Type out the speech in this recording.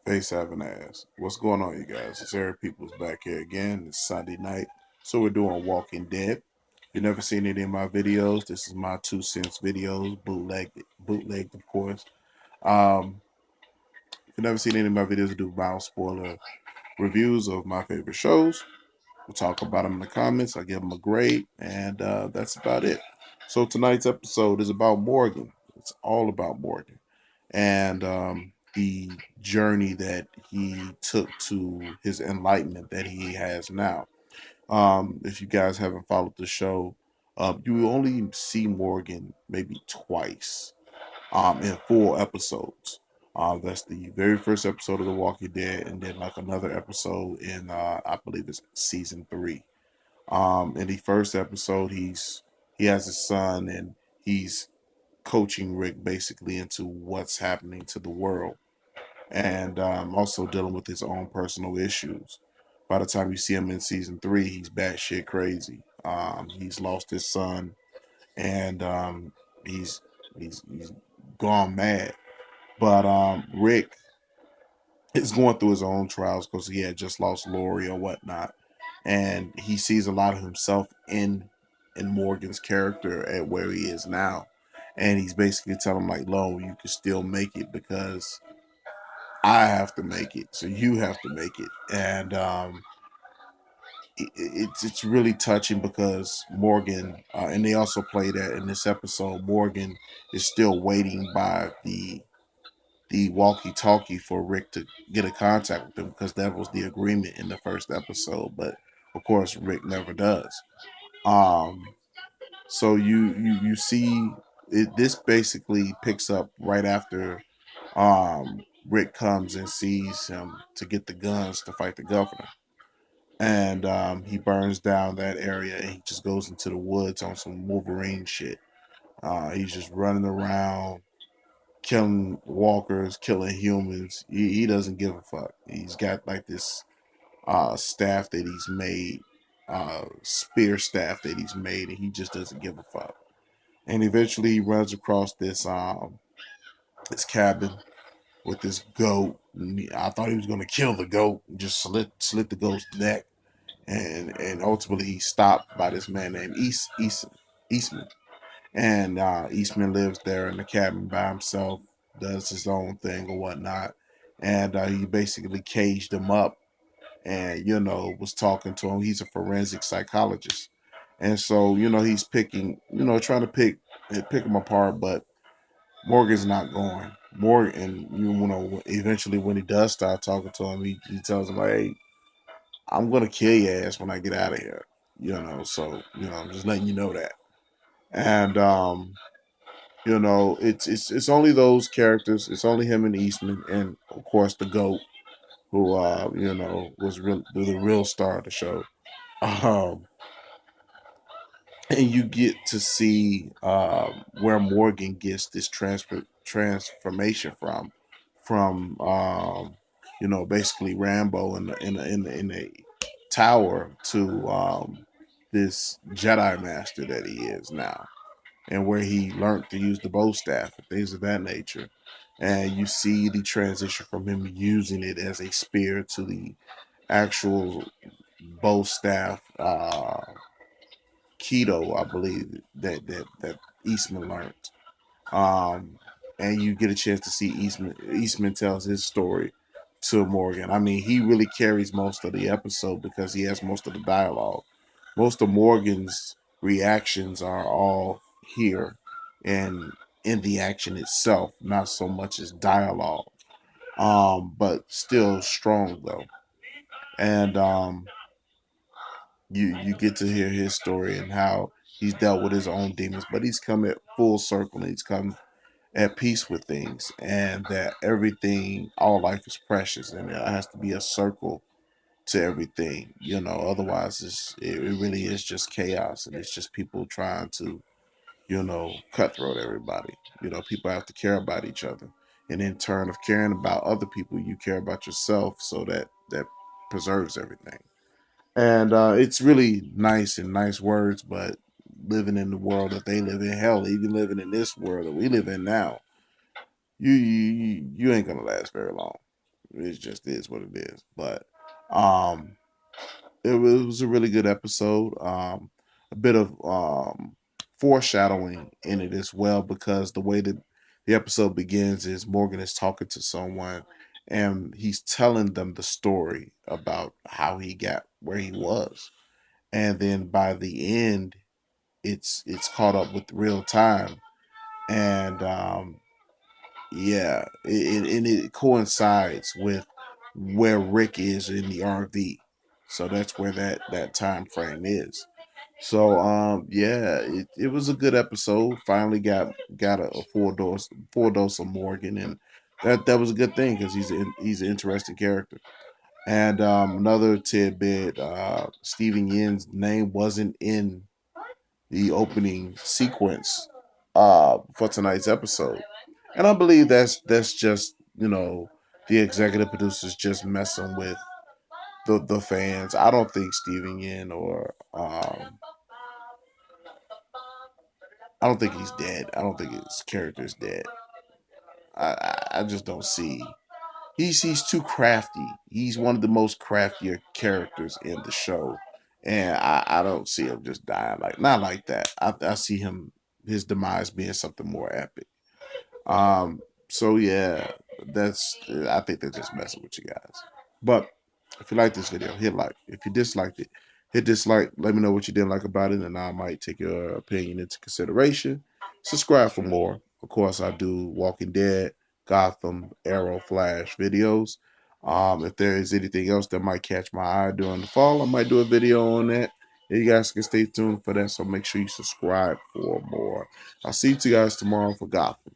Face having ass. What's going on, you guys? It's Eric Peoples back here again. It's Sunday night, so we're doing Walking Dead. If you've never seen any of my videos, this is my 2 cents videos, bootlegged, of course. Um, if you've never seen any of my videos, I do mild spoiler reviews of my favorite shows. We'll talk about them in the comments. I give them a grade, and that's about it. So tonight's episode is about Morgan. It's all about Morgan and the journey that he took to his enlightenment that he has now. If you guys haven't followed the show, you will only see Morgan maybe twice in full episodes. That's the very first episode of The Walking Dead, and then like another episode in I believe it's season 3. In the first episode, he has his son, and he's coaching Rick basically into what's happening to the world, and also dealing with his own personal issues. By the time you see him in season 3, he's batshit crazy. He's lost his son, and he's he's gone mad. But Rick is going through his own trials because he had just lost Lori or whatnot, and he sees a lot of himself in Morgan's character at where he is now, and he's basically telling him like, "Lo, you can still make it because I have to make it, so you have to make it." And it's really touching because Morgan, and they also play that in this episode. Morgan is still waiting by the walkie-talkie for Rick to get a contact with him because that was the agreement in the first episode. But of course, Rick never does. Um, so you see it. This basically picks up right after Rick comes and sees him to get the guns to fight the governor, and he burns down that area and he just goes into the woods on some Wolverine shit. He's just running around killing walkers, killing humans. He doesn't give a fuck. He's got like this staff that he's made, spear staff that he's made, and he just doesn't give a fuck. And eventually he runs across this cabin with this goat. I thought he was gonna kill the goat, and just slit the goat's neck, and ultimately he's stopped by this man named Eastman. And Eastman lives there in the cabin by himself, does his own thing or whatnot, and he basically caged him up, and was talking to him. He's a forensic psychologist, and so he's picking, trying to pick him apart, but Morgan's not going. Morgan, eventually when he does start talking to him, he tells him, like, "Hey, I'm gonna kill your ass when I get out of here." So I'm just letting you know that. And it's only those characters. It's only him and Eastman, and of course the goat, who was the real star of the show. Um, and you get to see where Morgan gets this transformation from basically Rambo in a tower to this Jedi master that he is now, and where he learned to use the bow staff and things of that nature. And you see the transition from him using it as a spear to the actual bow staff keto, I believe that Eastman learned. Um, and you get a chance to see Eastman tells his story to Morgan. I mean, he really carries most of the episode because he has most of the dialogue. Most of Morgan's reactions are all here and in the action itself, not so much as dialogue. But still strong though. And you get to hear his story and how he's dealt with his own demons, but he's come at full circle and he's come at peace with things, and that everything, all life is precious, and there has to be a circle to everything. Otherwise it really is just chaos, and it's just people trying to cutthroat everybody. People have to care about each other, and in turn of caring about other people, you care about yourself, so that preserves everything. And it's really nice and nice words, but living in the world that they live in, hell, even living in this world that we live in now, you ain't gonna last very long. it just is what it is. But um, it was a really good episode. A bit of foreshadowing in it as well, because the way that the episode begins is Morgan is talking to someone and he's telling them the story about how he got where he was. And then by the end, it's caught up with real time. And yeah, and it coincides with where Rick is in the RV. So that's where that time frame is. So yeah, it was a good episode. Finally got a full dose of Morgan, and that was a good thing because he's an interesting character. And another tidbit, Steven Yin's name wasn't in the opening sequence for tonight's episode. And I believe that's just, the executive producers just messing with the fans. I don't think Steven Yin or I don't think he's dead. I don't think his character is dead. I just don't see. He's too crafty. He's one of the most craftier characters in the show, and I don't see him just dying like not like that. I see his demise being something more epic. Um, so yeah, that's I think they're just messing with you guys. But if you like this video, hit like. If you disliked it, hit dislike. Let me know what you didn't like about it, and I might take your opinion into consideration. Subscribe for more. Of course, I do Walking Dead, Gotham, Arrow, Flash videos. If there is anything else that might catch my eye during the fall, I might do a video on that. You guys can stay tuned for that. So make sure you subscribe for more. I'll see you guys tomorrow for Gotham.